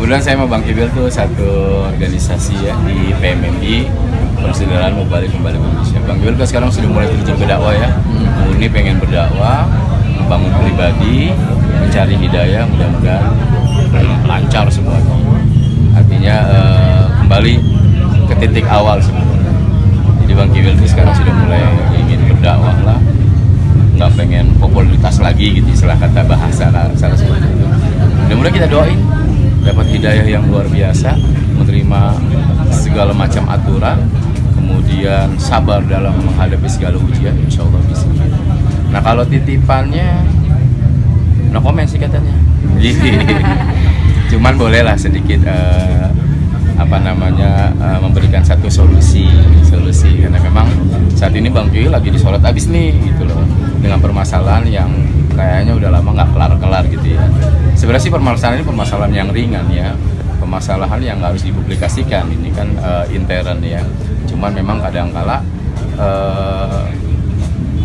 Kebetulan saya sama Bang Kibil tuh satu organisasi ya di PMMI, Persaudaraan Mubalik Kembali Indonesia. Bang Kibil kan sekarang sudah mulai terjun ke dakwah ya. Ini pengen berdakwah, membangun pribadi, mencari hidayah, mudah-mudahan lancar semuanya. Artinya kembali ke titik awal sebenarnya. Jadi Bang Kibil itu sekarang sudah mulai ingin berdakwah lah, nggak pengen popularitas lagi gitu, istilah kata bahasa salah seperti itu. Mudah-mudahan kita doain dapat hidayah yang luar biasa, menerima segala macam aturan, kemudian sabar dalam menghadapi segala ujian, insya Allah bisa. Nah kalau titipannya, no comment sih katanya. Cuman bolehlah sedikit memberikan satu solusi karena memang saat ini Bang Kibil lagi disorot abis nih gitu loh, dengan permasalahan yang kayaknya udah lama nggak kelar gitu ya. Sebenarnya sih permasalahan ini permasalahan yang ringan ya, permasalahan yang nggak harus dipublikasikan, ini kan intern ya. Cuman memang kadangkala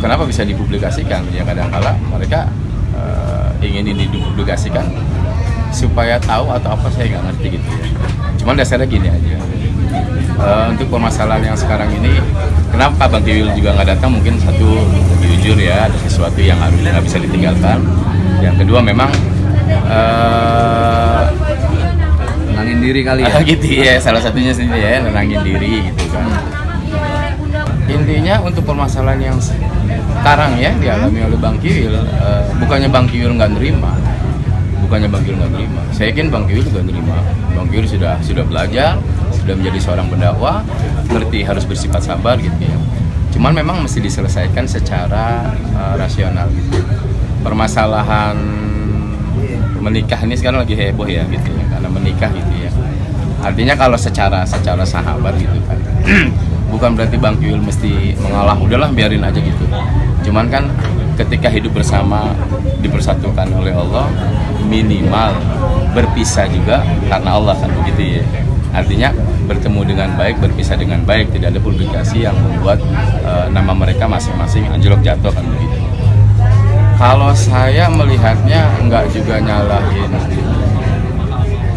kenapa bisa dipublikasikan ya, kadangkala mereka ingin ini dipublikasikan supaya tahu atau apa, saya nggak ngerti gitu ya. Cuman dasarnya gini aja, untuk permasalahan yang sekarang ini, kenapa Bang Kibil juga nggak datang? Mungkin satu, jujur ya, ada sesuatu yang harus nggak bisa ditinggalkan. Yang kedua memang nenangin diri kali ya. Gitu ya, salah satunya sendiri ya, nenangin diri gitu kan. Intinya untuk permasalahan yang sekarang ya dialami oleh Bang Kibil, bukannya Bang Kibil nggak nerima. Saya yakin Bang Kibil juga nerima. Bang Kibil sudah belajar, sudah menjadi seorang pendakwah, ngerti harus bersifat sabar gitu ya. Cuman memang mesti diselesaikan secara rasional gitu. Permasalahan menikah ini sekarang lagi heboh ya gitu ya, karena menikah gitu ya. Artinya kalau secara sahabat gitu kan, bukan berarti Bang Kibil mesti mengalah, udahlah biarin aja gitu. Cuman kan ketika hidup bersama dipersatukan oleh Allah, minimal berpisah juga karena Allah kan begitu ya. Artinya bertemu dengan baik, berpisah dengan baik, tidak ada publikasi yang membuat nama mereka masing-masing anjlok jatuh kan begitu. Kalau saya melihatnya enggak juga nyalahin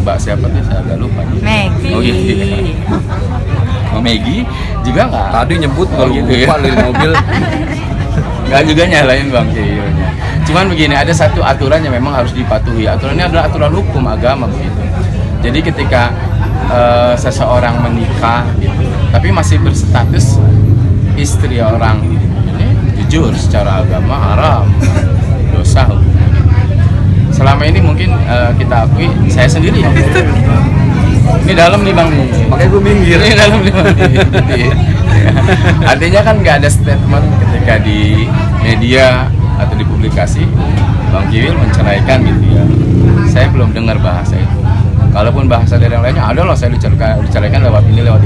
Mbak siapa tuh, saya agak lupa. Maggie. Oh gitu ya. Oh, Maggie juga enggak. Tadi nyebut kalau gitu lupa ya. dari mobil. Enggak juga nyalain Bang Kibilnya. Cuman begini, ada satu aturan yang memang harus dipatuhi. Aturannya adalah aturan hukum agama begitu. Jadi ketika seseorang menikah gitu, tapi masih berstatus istri orang, ini jujur secara agama haram, dosa hukumnya. Selama ini mungkin kita akui, saya sendiri ya. Ini dalam nih Bang nih. Makanya gue minggir. Ini dalam nih Bang nih. Artinya kan nggak ada statement ketika di media atau di publikasi Bang Kibil menceraikan gitu ya. Saya belum dengar bahasa itu. Kalaupun bahasa dari yang lainnya ada loh, saya diceraikan lewat ini lewat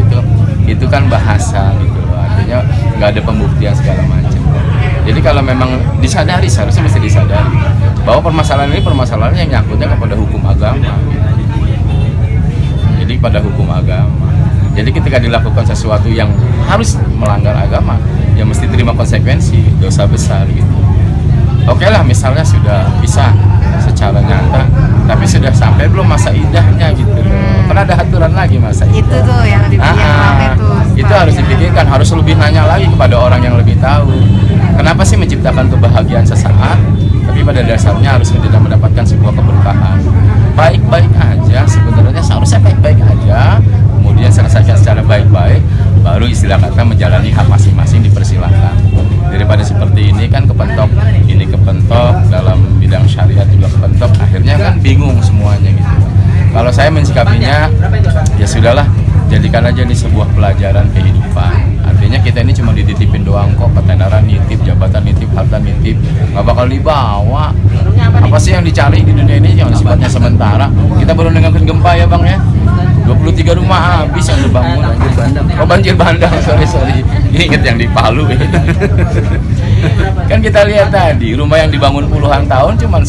itu kan bahasa gitu loh. Artinya nggak ada pembuktian segala macam. Jadi kalau memang disadari, seharusnya mesti disadari bahwa permasalahan ini permasalahan yang nyangkutnya kepada hukum agama. Jadi pada hukum agama. Jadi ketika dilakukan sesuatu yang harus melanggar agama, ya mesti terima konsekuensi, dosa besar gitu. Oke lah, misalnya sudah pisah secara nyata, tapi sudah sampai belum masa idahnya gitu loh. Kan ada aturan lagi masa idah. Itu tuh yang dipikirkan itu harus dipikirkan, harus lebih nanya lagi kepada orang yang lebih tahu. Kenapa sih menciptakan kebahagiaan sesaat, tapi pada dasarnya harus tidak mendapatkan sebuah keberkahan. Baik-baik aja, sebenarnya seharusnya baik-baik aja, kemudian selesaikan secara baik-baik, baru istilah kata menjalani hak masing-masing dipersilahkan. Daripada seperti ini kan kepentok, ini kepentok, dalam bidang syariat juga kepentok, akhirnya kan bingung semuanya gitu. Kalau saya mensikapinya, ya sudahlah, jadikan aja ini sebuah pelajaran kehidupan. Artinya kita ini cuma dititipin doang kok, ketenaran nitip, jabatan nitip, harta nitip, nggak bakal dibawa. Apa sih yang dicari di dunia ini yang sifatnya sementara? Kita baru dengarkan gempa ya Bang ya, 23 rumah habis yang dibangun. Oh banjir bandang, sorry. Ingat yang di Palu ya. Kan kita lihat tadi, rumah yang dibangun puluhan tahun cuman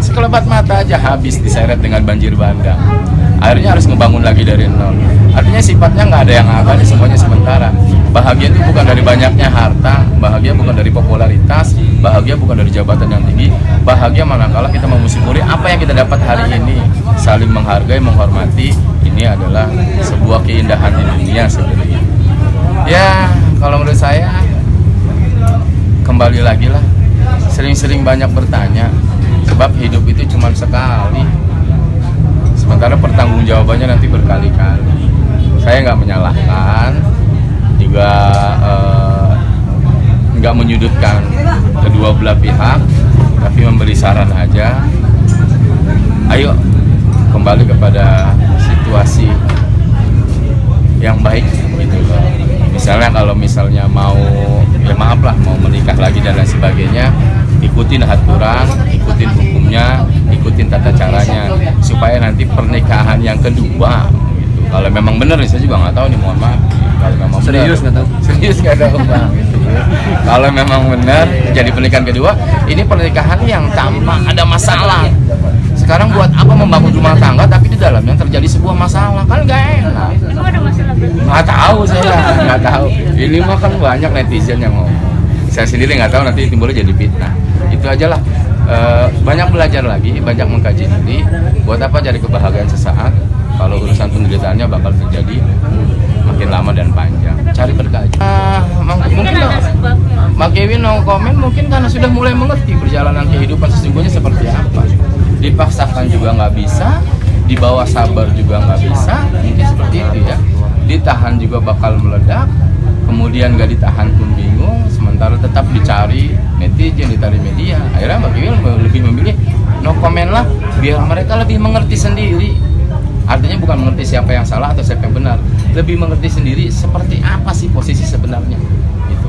sekelebat mata aja habis diseret dengan banjir bandang. Akhirnya harus ngebangun lagi dari nol. Artinya sifatnya nggak ada yang abadi, semuanya sementara. Bahagia itu bukan dari banyaknya harta, bahagia bukan dari popularitas, bahagia bahagia bukan dari jabatan yang tinggi, bahagia manakala kita mensyukuri apa yang kita dapat hari ini, saling menghargai, menghormati. Ini adalah sebuah keindahan di dunia sebenarnya. Ya, kalau menurut saya kembali lagi lah, sering-sering banyak bertanya, sebab hidup itu cuma sekali, sementara pertanggungjawabannya nanti berkali-kali. Saya nggak menyalahkan, juga nggak menyudutkan kedua belah pihak, tapi memberi saran aja. Ayo kembali kepada situasi yang baik gitu loh. Misalnya kalau misalnya mau, ya maaf lah, mau menikah lagi dan lain sebagainya, ikutin aturan, ikutin hukumnya, ikutin tata caranya, supaya nanti pernikahan yang kedua gitu. Kalau memang benar, saya juga nggak tahu nih, mohon maaf. Kalau memang Serius nggak tahu? Serius nggak tahu bang. Gitu ya. Kalau memang benar jadi pernikahan kedua, ini pernikahan yang tanpa ada masalah. Sekarang buat apa membangun rumah tangga tapi di dalamnya terjadi sebuah masalah, kan nggak enak. Emang ada masalah? Nggak tahu, saya nggak tahu. Ini mah kan banyak netizen yang ngomong. Saya sendiri nggak tahu, nanti timbulnya jadi fitnah. Itu aja lah. Banyak belajar lagi, banyak mengkaji diri. Buat apa cari kebahagiaan sesaat kalau urusan penderitaannya bakal terjadi makin lama dan panjang. Cari berkaji. Mungkin Mak Kevin no komen, mungkin karena sudah mulai mengerti perjalanan kehidupan sesungguhnya seperti apa. Dipaksakan juga nggak bisa, dibawa sabar juga nggak bisa, mungkin seperti itu ya. Ditahan juga bakal meledak, kemudian nggak ditahan pun bingung, sementara tetap dicari netizen, dicari media. Akhirnya Mbak Kiwil lebih memilih no comment lah, biar mereka lebih mengerti sendiri. Artinya bukan mengerti siapa yang salah atau siapa yang benar, lebih mengerti sendiri seperti apa sih posisi sebenarnya. Gitu.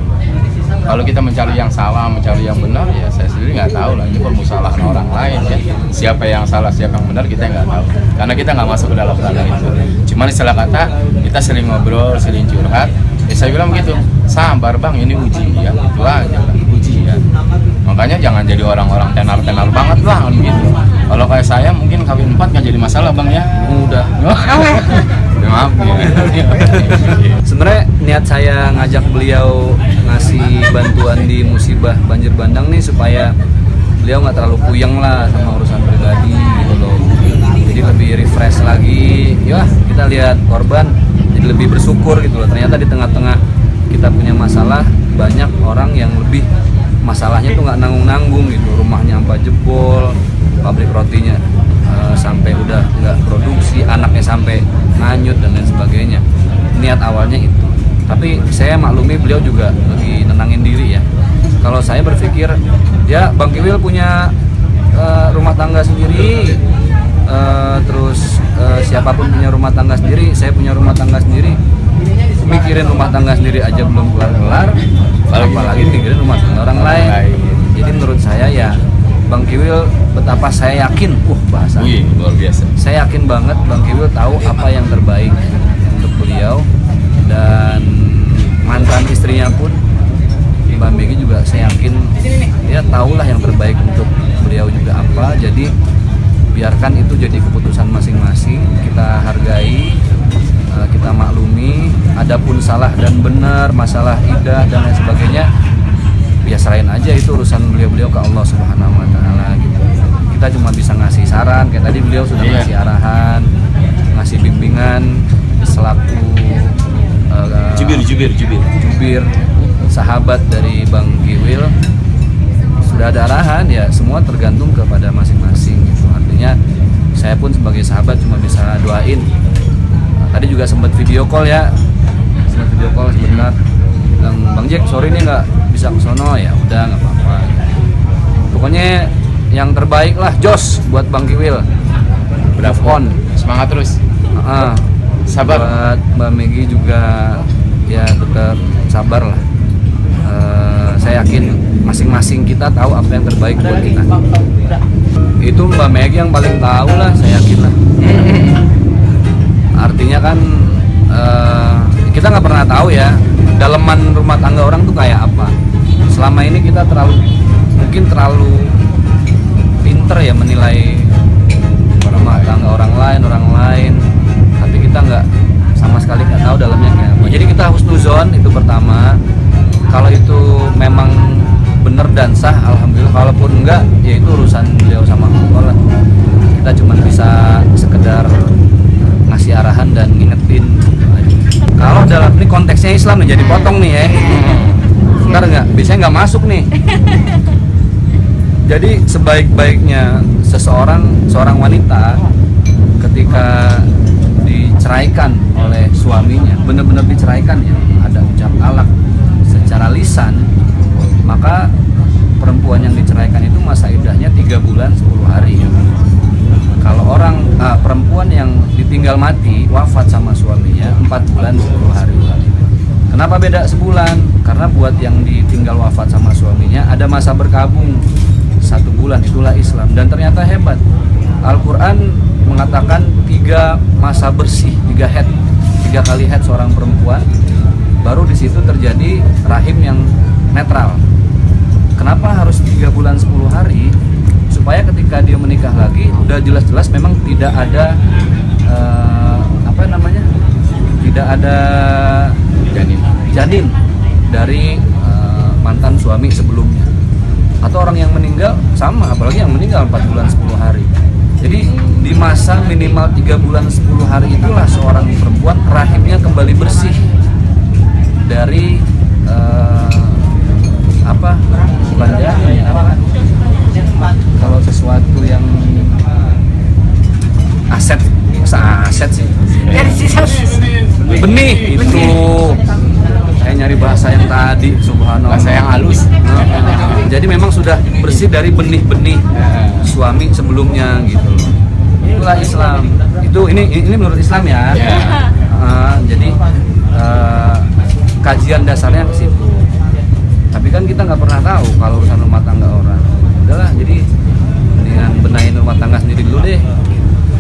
Kalau kita mencari yang salah, mencari yang benar, ya saya sendiri nggak tahu lah. Ini permusalahan orang lain ya. Siapa yang salah, siapa yang benar kita nggak tahu. Karena kita nggak masuk ke dalam ranah itu. Cuman istilah kata kita sering ngobrol, sering curhat. Ya saya bilang begitu, sabar bang, ini ujian, itu aja lah, ujian. Makanya jangan jadi orang-orang tenar-tenar banget lah gitu. Kalau kayak saya mungkin kawin 4 nggak jadi masalah bang ya. Udah. Maaf ya. Sebenarnya niat saya ngajak beliau ngasih bantuan di musibah banjir bandang nih supaya beliau nggak terlalu puyeng lah sama urusan pribadi gitu loh. Jadi lebih refresh lagi. Ya kita lihat korban jadi lebih bersyukur gitu loh. Ternyata di tengah-tengah kita punya masalah, banyak orang yang lebih masalahnya tuh nggak nanggung-nanggung gitu. Rumahnya sampai jebol, pabrik rotinya sampai udah nggak produksi, anaknya sampai nganyut dan lain sebagainya. Niat awalnya itu. Tapi saya maklumi beliau juga lagi nenangin diri ya. Kalau saya berpikir ya Bang Kiwil punya rumah tangga sendiri, terus siapapun punya rumah tangga sendiri, saya punya rumah tangga sendiri. Mikirin rumah tangga sendiri aja belum kelar-kelar, apalagi mikirin rumah tangga orang lain. Jadi menurut saya ya Bang Kiwil, betapa saya yakin, bahasa. Wih, luar biasa. Saya yakin banget Bang Kiwil tahu apa yang terbaik untuk beliau, dan mantan istrinya pun Mbak Megi juga saya yakin dia tahulah yang terbaik untuk beliau juga apa. Jadi biarkan itu jadi keputusan masing-masing, kita hargai, kita maklumi. Adapun salah dan benar, masalah idah dan lain sebagainya, ya serahin aja, itu urusan beliau-beliau ke Allah Subhanahu wa Ta'ala gitu. Kita cuma bisa ngasih saran, kayak tadi beliau sudah ngasih arahan, ngasih bimbingan selaku jubir sahabat dari Bang Kiwil. Sudah ada arahan, ya semua tergantung kepada masing-masing gitu. Artinya saya pun sebagai sahabat cuma bisa doain. Tadi juga sempat video call sebentar, bilang Bang Jack sorry nih nggak bisa kesono, ya udah nggak apa-apa. Pokoknya yang terbaik lah, jos buat Bang Kiwil. Move on, Semangat terus. Sabar. Buat Mbak Megi juga ya tetap sabar lah. Saya yakin masing-masing kita tahu apa yang terbaik buat kita. Itu Mbak Megi yang paling tahu lah, saya yakin lah. Artinya kan kita nggak pernah tahu ya daleman rumah tangga orang tuh kayak apa. Selama ini kita mungkin terlalu pinter ya menilai rumah tangga orang lain, tapi kita nggak sama sekali nggak tahu dalamnya kayak apa. Jadi kita husnuzon itu pertama. Kalau itu memang benar dan sah, alhamdulillah. Kalaupun enggak, ya itu urusan beliau sama Allah lah. Kita cuma bisa sekedar ngasih arahan dan ngingetin. Kalau dalam ini konteksnya Islam nih, jadi potong nih ya. Ntar nggak, biasanya nggak masuk nih. Jadi sebaik-baiknya seorang wanita ketika diceraikan oleh suaminya, benar-benar diceraikan ya, ada ucap talak secara lisan, maka perempuan yang diceraikan itu masa iddahnya 3 bulan 10 hari. Kalau perempuan yang ditinggal mati, wafat sama suaminya 4 bulan 10 hari. Kenapa beda sebulan? Karena buat yang ditinggal wafat sama suaminya ada masa berkabung 1 bulan, itulah Islam. Dan ternyata hebat, Al-Quran mengatakan 3 masa bersih, 3 head, 3 kali head seorang perempuan, baru di situ terjadi rahim yang netral. Kenapa harus 3 bulan 10 hari? Supaya ketika dia menikah lagi udah jelas-jelas memang tidak ada tidak ada janin dari mantan suami sebelumnya, atau orang yang meninggal sama, apalagi yang meninggal 4 bulan 10 hari. Jadi di masa minimal 3 bulan 10 hari itulah seorang perempuan rahimnya kembali bersih dari bukan janin, kalau sesuatu yang aset sih, Dari sisa benih itu. Saya nyari bahasa yang tadi, subhanallah, Bahasa yang halus. Jadi memang sudah bersih dari benih-benih suami sebelumnya gitu loh. Itulah Islam. Ini menurut Islam ya. Jadi kajian dasarnya ke situ. Tapi kan kita nggak pernah tahu kalau urusan rumah tangga